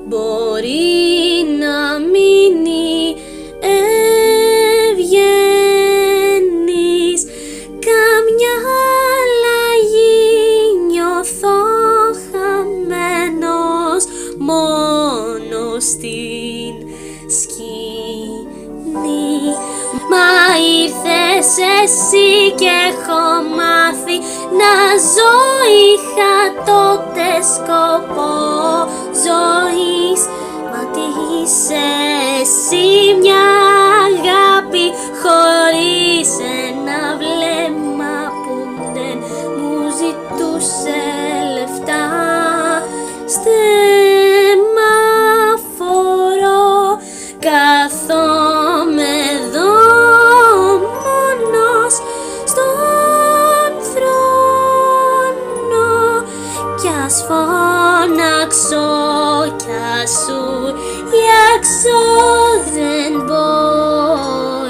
μπορεί να μείνει. Ευγαίνεις καμιά αλλαγή, νιώθω χαμένος μόνο στην σκηνή. Μα ήρθες εσύ και έχω μάθει να ζω, είχα τότε σκοπό ζωής. Μα τι είσαι εσύ, μια αγάπη χωρίς ένα βλέμμα που δεν μου ζητούσε λεφτά. Στεμάφορο καθόμαι εδώ μόνος στον θρόνο, κι ας φωνάξω κι ας σου γιάξω δεν μπορώ.